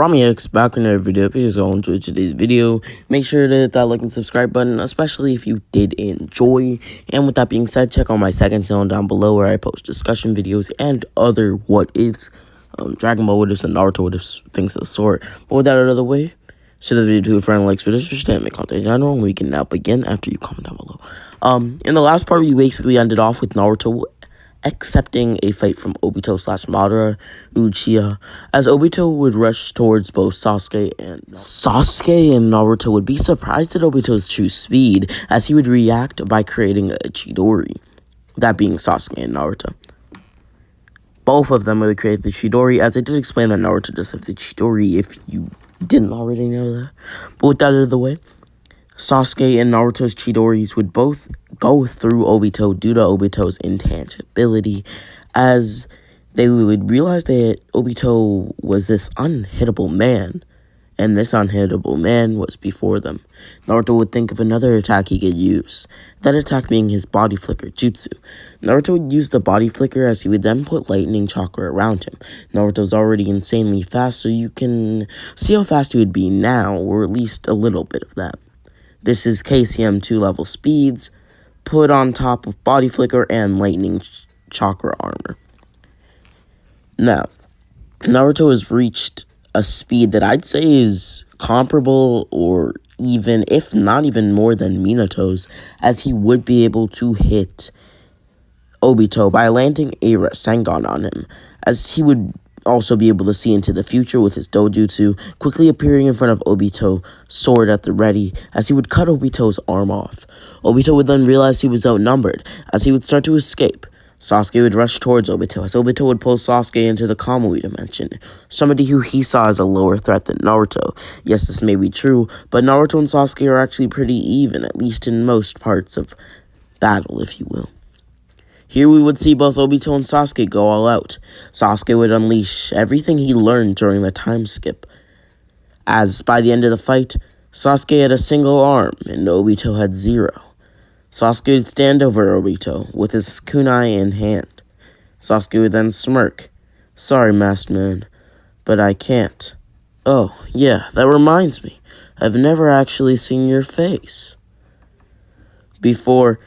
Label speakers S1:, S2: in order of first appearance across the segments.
S1: X back in another video. If you guys all enjoyed today's video, make sure to hit that like and subscribe button, especially if you did enjoy. And with that being said, check out my second channel down below where I post discussion videos and other what ifs, Dragon Ball what ifs and Naruto what ifs, things of the sort. But with that out of the way, share the video to a friend, likes, videos, just anime content in general, and we can now begin after you comment down below. In the last part, we basically ended off with Naruto accepting a fight from Obito / Madara Uchiha, as Obito would rush towards both Sasuke and Naruto would be surprised at Obito's true speed, as he would react by creating a Chidori, that being Sasuke and Naruto. Both of them would create the Chidori, as I did explain that Naruto does have the Chidori if you didn't already know that. But with that out of the way, Sasuke and Naruto's Chidoris would both go through Obito due to Obito's intangibility, as they would realize that Obito was this unhittable man, and this unhittable man was before them. Naruto would think of another attack he could use, that attack being his body flicker jutsu. Naruto would use the body flicker as he would then put lightning chakra around him. Naruto's already insanely fast, so you can see how fast he would be now, or at least a little bit of that. This is KCM 2-level speeds, put on top of body flicker and lightning chakra armor. Now, Naruto has reached a speed that I'd say is comparable, or even, if not even more than Minato's, as he would be able to hit Obito by landing a Rasengan on him, as he would also be able to see into the future with his Dojutsu, quickly appearing in front of Obito, sword at the ready, as he would cut Obito's arm off. Obito would then realize he was outnumbered, as he would start to escape. Sasuke would rush towards Obito, as Obito would pull Sasuke into the Kamui dimension, somebody who he saw as a lower threat than Naruto. Yes, this may be true, but Naruto and Sasuke are actually pretty even, at least in most parts of battle, if you will. Here we would see both Obito and Sasuke go all out. Sasuke would unleash everything he learned during the time skip, as by the end of the fight, Sasuke had a single arm and Obito had 0. Sasuke would stand over Obito with his kunai in hand. Sasuke would then smirk. "Sorry, masked man, but I can't. Oh, yeah, that reminds me. I've never actually seen your face." Before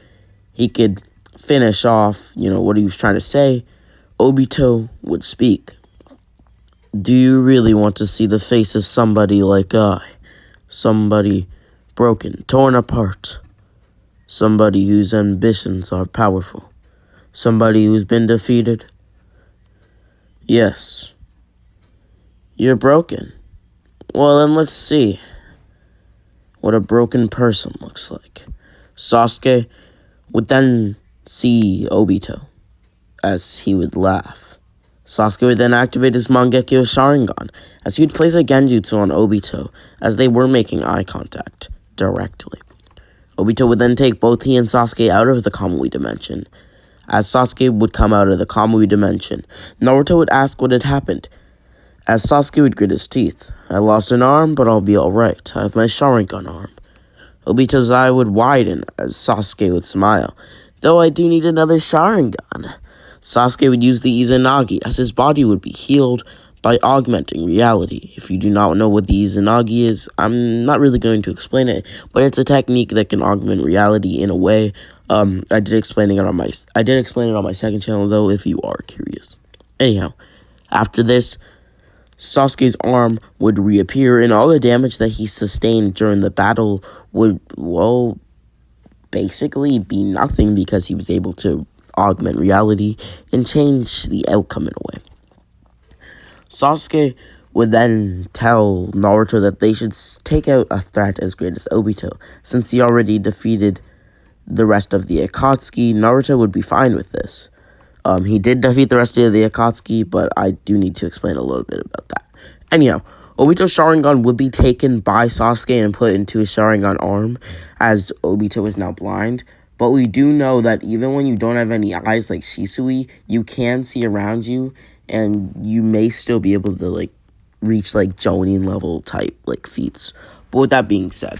S1: he could finish off, what he was trying to say, Obito would speak. "Do you really want to see the face of somebody like I? Somebody broken, torn apart. Somebody whose ambitions are powerful. Somebody who's been defeated? Yes. You're broken. Well, then let's see what a broken person looks like." Sasuke would then see Obito, as he would laugh. Sasuke would then activate his Mangekyo Sharingan, as he would place a Genjutsu on Obito, as they were making eye contact directly. Obito would then take both he and Sasuke out of the Kamui dimension. As Sasuke would come out of the Kamui dimension, Naruto would ask what had happened, as Sasuke would grit his teeth. "I lost an arm, but I'll be alright. I have my Sharingan arm." Obito's eye would widen as Sasuke would smile. "Though I do need another Sharingan." Sasuke would use the Izanagi, as his body would be healed by augmenting reality. If you do not know what the Izanagi is, I'm not really going to explain it, but it's a technique that can augment reality in a way. I did explain it on my second channel though, if you are curious. Anyhow, after this, Sasuke's arm would reappear, and all the damage that he sustained during the battle would, well, basically be nothing, because he was able to augment reality and change the outcome in a way. Sasuke would then tell Naruto that they should take out a threat as great as Obito, since he already defeated the rest of the Akatsuki. Naruto would be fine with this. He did defeat the rest of the Akatsuki, but I do need to explain a little bit about that. Anyhow, Obito's Sharingan would be taken by Sasuke and put into his Sharingan arm, as Obito is now blind. But we do know that even when you don't have any eyes like Shisui, you can see around you, and you may still be able to, reach, Jonin level type, feats. But with that being said,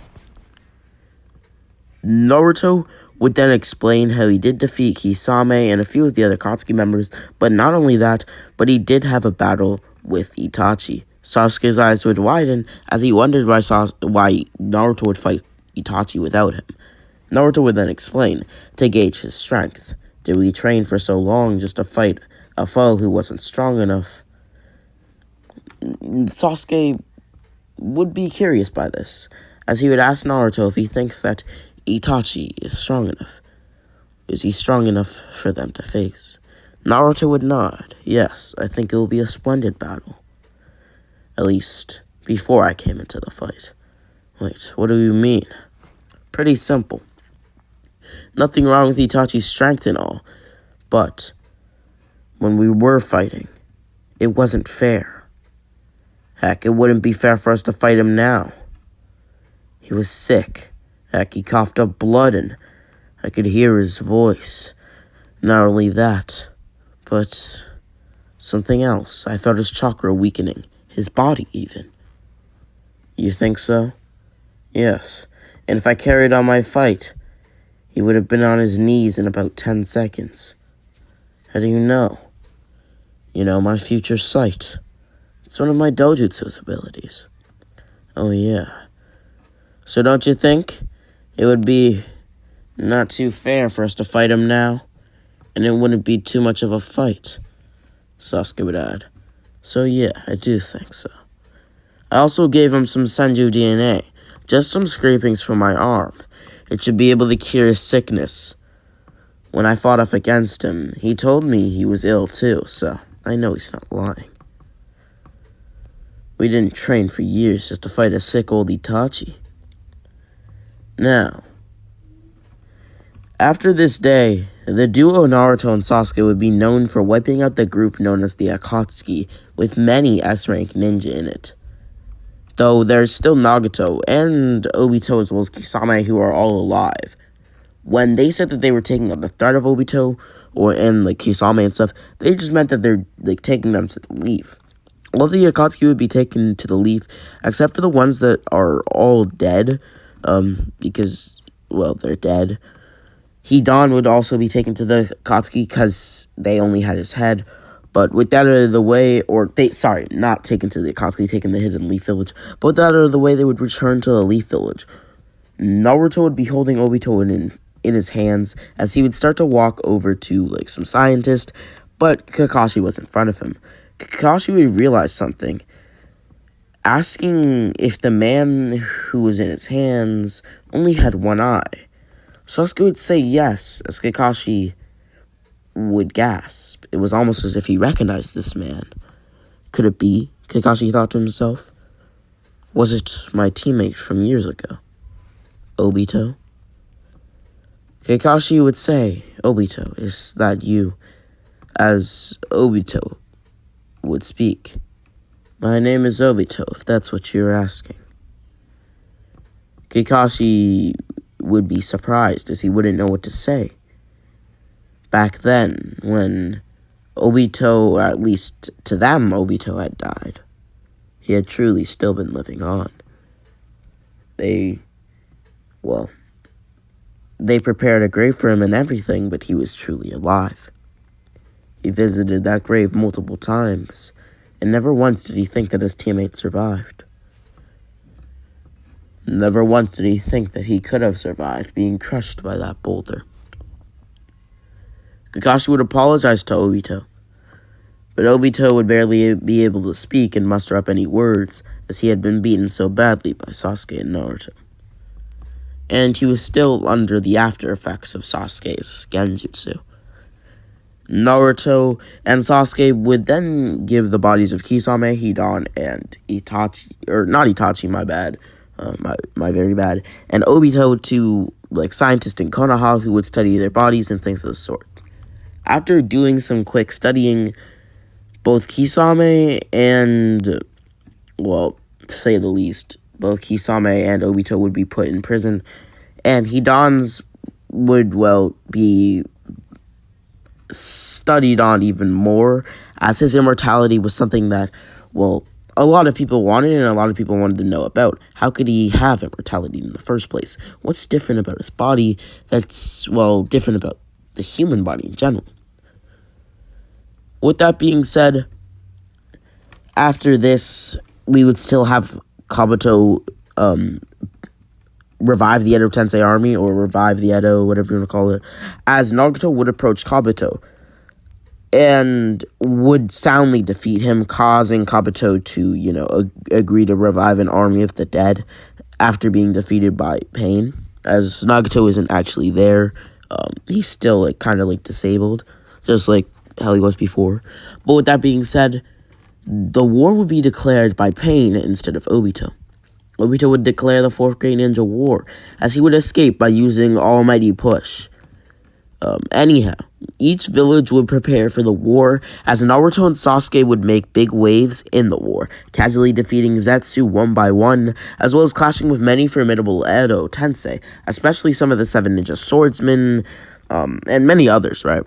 S1: Naruto would then explain how he did defeat Kisame and a few of the other Akatsuki members, but not only that, but he did have a battle with Itachi. Sasuke's eyes would widen as he wondered why Naruto would fight Itachi without him. Naruto would then explain, to gauge his strength. Did we train for so long just to fight a foe who wasn't strong enough? Sasuke would be curious by this, as he would ask Naruto if he thinks that Itachi is strong enough. Is he strong enough for them to face? Naruto would nod. Yes, I think it will be a splendid battle. At least, before I came into the fight. Wait, what do you mean? Pretty simple. Nothing wrong with Itachi's strength and all, but when we were fighting, it wasn't fair. Heck, it wouldn't be fair for us to fight him now. He was sick. Heck, he coughed up blood and I could hear his voice. Not only that, but something else. I felt his chakra weakening. His body, even. You think so? Yes. And if I carried on my fight, he would have been on his knees in about 10 seconds. How do you know? You know, my future sight. It's one of my Dojutsu's abilities. Oh, yeah. So don't you think it would be not too fair for us to fight him now? And it wouldn't be too much of a fight, Sasuke would add. So yeah, I do think so. I also gave him some Senju DNA, just some scrapings from my arm. It should be able to cure his sickness. When I fought off against him, he told me he was ill too, so I know he's not lying. We didn't train for years just to fight a sick old Itachi. Now, after this day, the duo Naruto and Sasuke would be known for wiping out the group known as the Akatsuki, with many S-rank ninja in it. Though there's still Nagato and Obito as well as Kisame who are all alive. When they said that they were taking out the threat of Obito and Kisame and stuff, they just meant that they're taking them to the leaf. All of the Akatsuki would be taken to the leaf, except for the ones that are all dead, because, well, they're dead. Hidan would also be taken to the Akatsuki because they only had his head. But with that out of the way, not taken to the Akatsuki, taken the Hidden Leaf Village. But with that out of the way, they would return to the Leaf Village. Naruto would be holding Obito in his hands as he would start to walk over to some scientist, but Kakashi was in front of him. Kakashi would realize something, asking if the man who was in his hands only had one eye. Sasuke would say yes, as Kakashi would gasp. It was almost as if he recognized this man. Could it be? Kakashi thought to himself. Was it my teammate from years ago? Obito? Kakashi would say, Obito, is that you? As Obito would speak. My name is Obito, if that's what you're asking. Kakashi would be surprised as he wouldn't know what to say. Back then, when Obito, or at least to them, Obito had died, he had truly still been living on. They prepared a grave for him and everything, but he was truly alive. He visited that grave multiple times, and never once did he think that his teammate survived. Never once did he think that he could have survived being crushed by that boulder. Kakashi would apologize to Obito, but Obito would barely be able to speak and muster up any words as he had been beaten so badly by Sasuke and Naruto. And he was still under the after effects of Sasuke's genjutsu. Naruto and Sasuke would then give the bodies of Kisame, Hidan, and Itachi, or not Itachi, my bad, my very bad, and Obito to scientists in Konoha who would study their bodies and things of the sort. After doing some quick studying, both Kisame and, to say the least, both Kisame and Obito would be put in prison, and Hidan's would, be studied on even more, as his immortality was something that, a lot of people wanted and a lot of people wanted to know about. How could he have immortality in the first place? What's different about his body that's, different about the human body in general? With that being said, after this, we would still have Kabuto revive the Edo Tensei army, or revive the Edo, whatever you want to call it, as Naruto would approach Kabuto and would soundly defeat him, causing Kabuto to, agree to revive an army of the dead after being defeated by Pain, as Nagato isn't actually there. He's still kind of disabled, just like how he was before. But with that being said, the war would be declared by Pain instead of Obito. Obito would declare the Fourth Great Ninja War, as he would escape by using Almighty Push. Anyhow, each village would prepare for the war, as Naruto and Sasuke would make big waves in the war, casually defeating Zetsu one by one, as well as clashing with many formidable Edo Tensei, especially some of the 7 ninja swordsmen, and many others, right?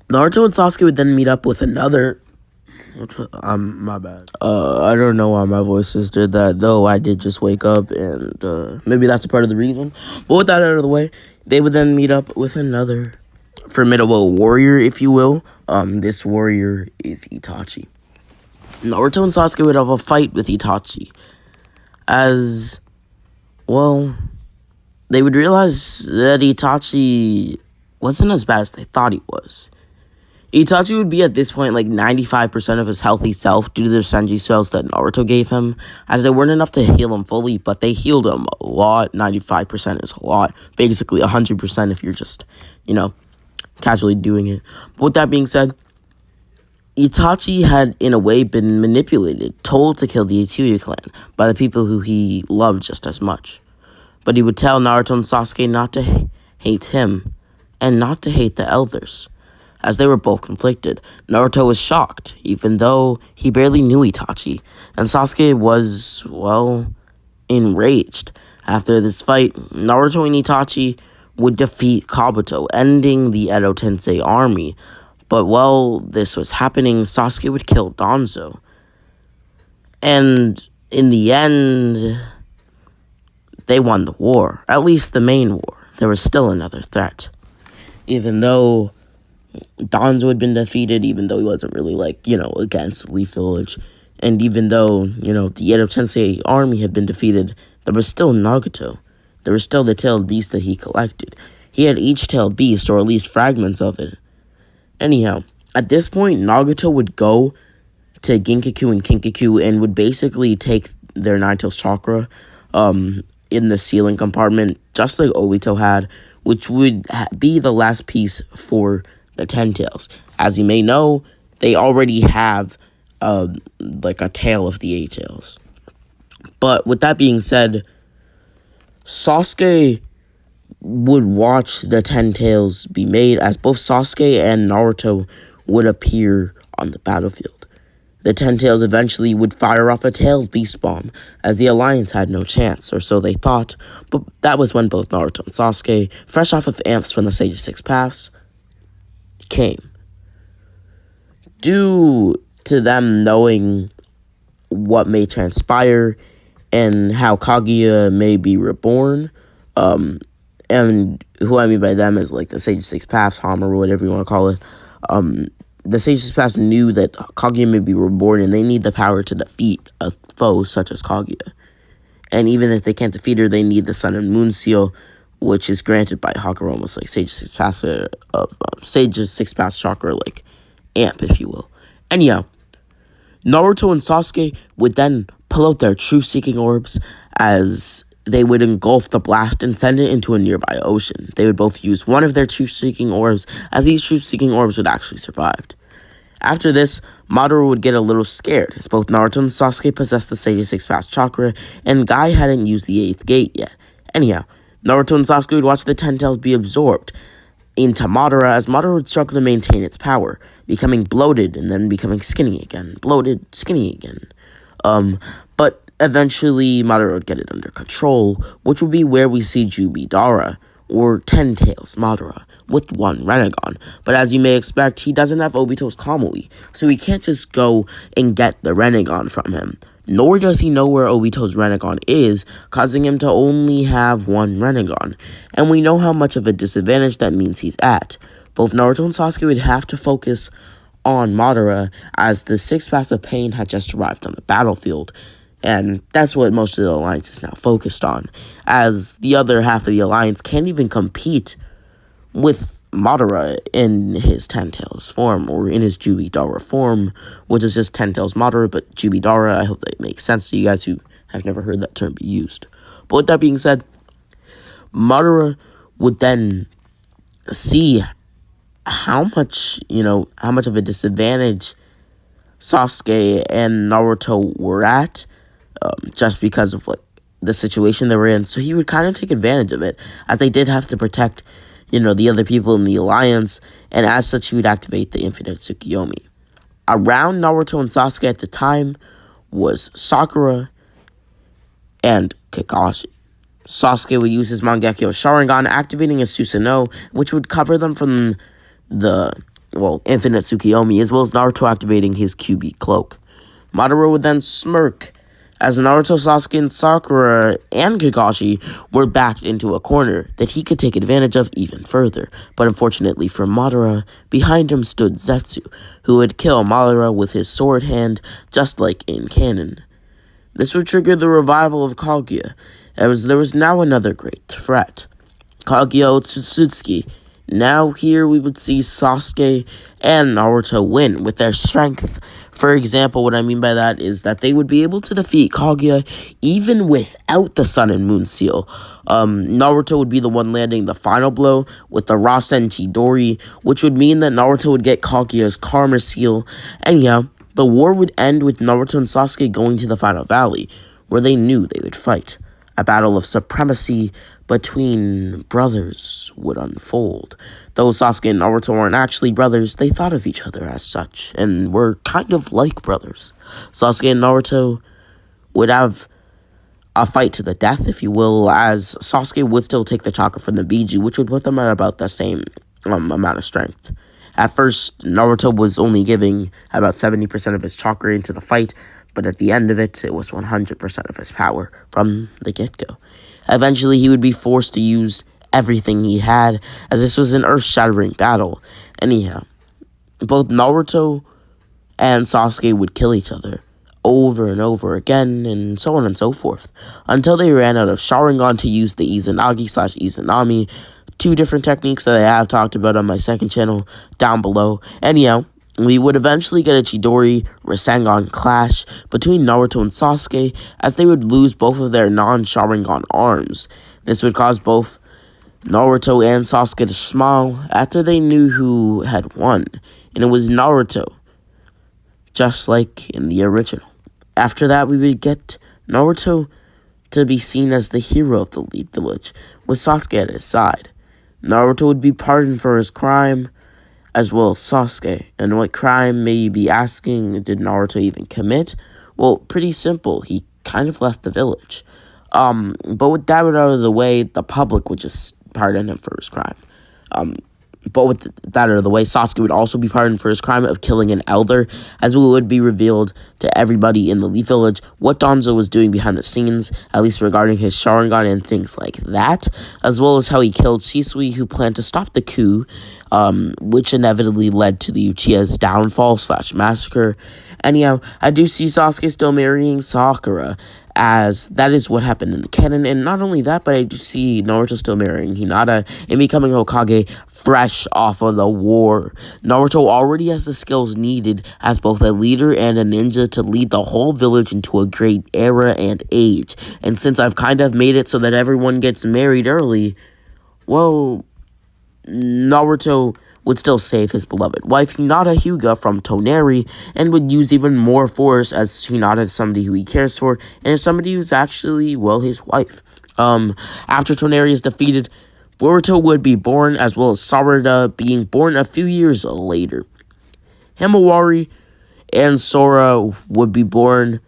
S1: Naruto and Sasuke would then meet up with another... my bad. I don't know why my voices did that, though I did just wake up, and maybe that's a part of the reason. But with that out of the way, they would then meet up with another formidable warrior, if you will. This warrior is Itachi. Naruto and Sasuke would have a fight with Itachi, as, well, they would realize that Itachi wasn't as bad as they thought he was. Itachi would be at this point 95% of his healthy self due to the Senji cells that Naruto gave him, as they weren't enough to heal him fully, but they healed him a lot. 95% is a lot. Basically 100% if you're just, casually doing it. But with that being said, Itachi had, in a way, been manipulated, told to kill the Uchiha clan by the people who he loved just as much. But he would tell Naruto and Sasuke not to hate him, and not to hate the elders. As they were both conflicted, Naruto was shocked, even though he barely knew Itachi, and Sasuke was, enraged. After this fight, Naruto and Itachi would defeat Kabuto, ending the Edo Tensei army. But while this was happening, Sasuke would kill Danzo. And in the end, they won the war, at least the main war. There was still another threat. Even though Danzo had been defeated, even though he wasn't really, against Leaf Village. And even though, the Edo Tensei army had been defeated, there was still Nagato. There was still the tailed beast that he collected. He had each tailed beast, or at least fragments of it. Anyhow, at this point, Nagato would go to Ginkaku and Kinkaku and would basically take their Nine-Tails chakra in the ceiling compartment, just like Obito had, which would be the last piece for the 10 tails. As you may know, they already have a tail of the 8 tails. But with that being said, Sasuke would watch the 10 tails be made, as both Sasuke and Naruto would appear on the battlefield. The 10 tails eventually would fire off a tailed beast bomb, as the Alliance had no chance, or so they thought. But that was when both Naruto and Sasuke, fresh off of amps from the Sage of Six Paths, came. Due to them knowing what may transpire and how Kaguya may be reborn, and who I mean by them is the Sage of Six Paths, Hama, or whatever you want to call it. The Sage of Six Paths knew that Kaguya may be reborn, and they need the power to defeat a foe such as Kaguya. And even if they can't defeat her, they need the Sun and Moon Seal, which is granted by Hakaru, almost like Sage of Six Paths Sage of Six Paths chakra, amp, if you will. Anyhow, Naruto and Sasuke would then pull out their truth-seeking orbs, as they would engulf the blast and send it into a nearby ocean. They would both use one of their truth-seeking orbs, as these truth-seeking orbs would actually survive. After this, Madara would get a little scared, as both Naruto and Sasuke possessed the Sage of Six Paths chakra, and Guy hadn't used the 8th gate yet. Anyhow, Naruto and Sasuke would watch the 10 tails be absorbed into Madara, as Madara would struggle to maintain its power, becoming bloated and then becoming skinny again. Bloated, skinny again. But eventually Madara would get it under control, which would be where we see Jubidara, or 10 tails Madara, with one Rinnegan. But as you may expect, he doesn't have Obito's Kamui, so he can't just go and get the Rinnegan from him. Nor does he know where Obito's Rinnegan is, causing him to only have one Rinnegan. And we know how much of a disadvantage that means he's at. Both Naruto and Sasuke would have to focus on Madara, as the sixth pass of pain had just arrived on the battlefield. And that's what most of the Alliance is now focused on, as the other half of the Alliance can't even compete with Madara in his Ten Tails form, or in his Jubidara form, which is just Ten Tails Madara, but Jubidara. I hope that makes sense to you guys who have never heard that term be used. But with that being said, Madara would then see how much of a disadvantage Sasuke and Naruto were at, just because of the situation they were in. So he would kind of take advantage of it, as they did have to protect the other people in the Alliance, and as such, he would activate the Infinite Tsukuyomi. Around Naruto and Sasuke at the time was Sakura and Kakashi. Sasuke would use his Mangekyo Sharingan, activating his Susanoo, which would cover them from the Infinite Tsukuyomi, as well as Naruto activating his QB Cloak. Madara would then smirk as Naruto, Sasuke, and Sakura and Kakashi were backed into a corner that he could take advantage of even further. But unfortunately for Madara, behind him stood Zetsu, who would kill Madara with his sword hand, just like in canon. This would trigger the revival of Kaguya, as there was now another great threat, Kaguya Otsutsuki. Now here we would see Sasuke and Naruto win with their strength. For example, what I mean by that is that they would be able to defeat Kaguya even without the Sun and Moon seal. Naruto would be the one landing the final blow with the Rasen Chidori, which would mean that Naruto would get Kaguya's Karma seal. Anyhow, the war would end with Naruto and Sasuke going to the final valley, where they knew they would fight. A battle of supremacy between brothers would unfold. Though Sasuke and Naruto weren't actually brothers, they thought of each other as such, and were kind of like brothers. Sasuke and Naruto would have a fight to the death, if you will, as Sasuke would still take the chakra from the Biju, which would put them at about the same amount of strength. At first, Naruto was only giving about 70% of his chakra into the fight, but at the end of it, it was 100% of his power from the get-go. Eventually, he would be forced to use everything he had, as this was an earth-shattering battle. Anyhow, both Naruto and Sasuke would kill each other over and over again, and so on and so forth, until they ran out of Sharingan to use the Izanagi/Izanami, two different techniques that I have talked about on my second channel down below. Anyhow, we would eventually get a Chidori Rasengan clash between Naruto and Sasuke, as they would lose both of their non-Sharingan arms. This would cause both Naruto and Sasuke to smile after they knew who had won, and it was Naruto, just like in the original. After that, we would get Naruto to be seen as the hero of the Leaf Village, with Sasuke at his side. Naruto would be pardoned for his crime, as well as Sasuke. And what crime may you be asking, did Naruto even commit? Well, pretty simple. He kind of left the village. But with that out of the way, the public would just pardon him for his crime. But with that out of the way, Sasuke would also be pardoned for his crime of killing an elder, as it would be revealed to everybody in the Leaf Village what Danzo was doing behind the scenes, at least regarding his Sharingan and things like that, as well as how he killed Shisui, who planned to stop the coup, which inevitably led to the Uchiha's downfall/massacre. Anyhow, I do see Sasuke still marrying Sakura, as that is what happened in the canon. And not only that, but I do see Naruto still marrying Hinata and becoming Hokage fresh off of the war. Naruto already has the skills needed as both a leader and a ninja to lead the whole village into a great era and age. And since I've kind of made it so that everyone gets married early, well, Naruto would still save his beloved wife, Hinata Hyuga, from Toneri, and would use even more force, as Hinata is somebody who he cares for, and is somebody who's actually, well, his wife. After Toneri is defeated, Boruto would be born, as well as Sarada being born a few years later. Himawari and Sora would be born,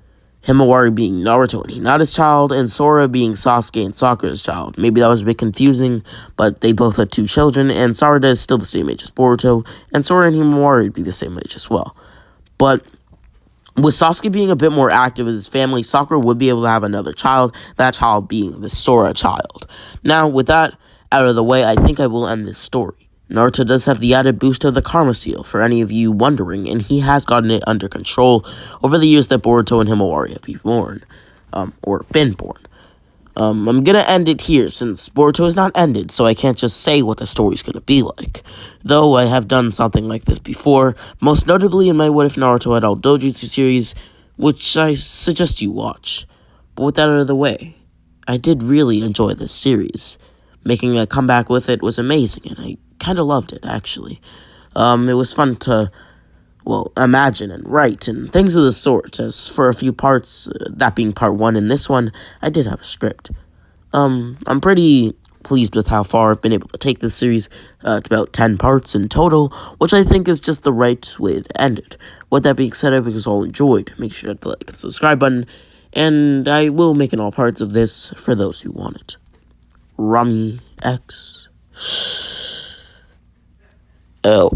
S1: Himawari being Naruto and Hinata's child, and Sora being Sasuke and Sakura's child. Maybe that was a bit confusing, but they both had two children, and Sarada is still the same age as Boruto, and Sora and Himawari would be the same age as well. But with Sasuke being a bit more active with his family, Sakura would be able to have another child, that child being the Sora child. Now, with that out of the way, I think I will end this story. Naruto does have the added boost of the Karma Seal, for any of you wondering, and he has gotten it under control over the years that Boruto and Himawari have been born, or been born. I'm gonna end it here, since Boruto is not ended, so I can't just say what the story's gonna be like. Though I have done something like this before, most notably in my What If Naruto Adult Dojutsu series, which I suggest you watch. But with that out of the way, I did really enjoy this series. Making a comeback with it was amazing, and I kind of loved it, actually. It was fun to, well, imagine and write and things of the sort, as for a few parts, that being part 1 and this one, I did have a script. I'm pretty pleased with how far I've been able to take this series, to about 10 parts in total, which I think is just the right way to end it. With that being said, I hope you guys all enjoyed. Make sure to hit the like and subscribe button, and I will make an all parts of this for those who want it. Rami X. Oh.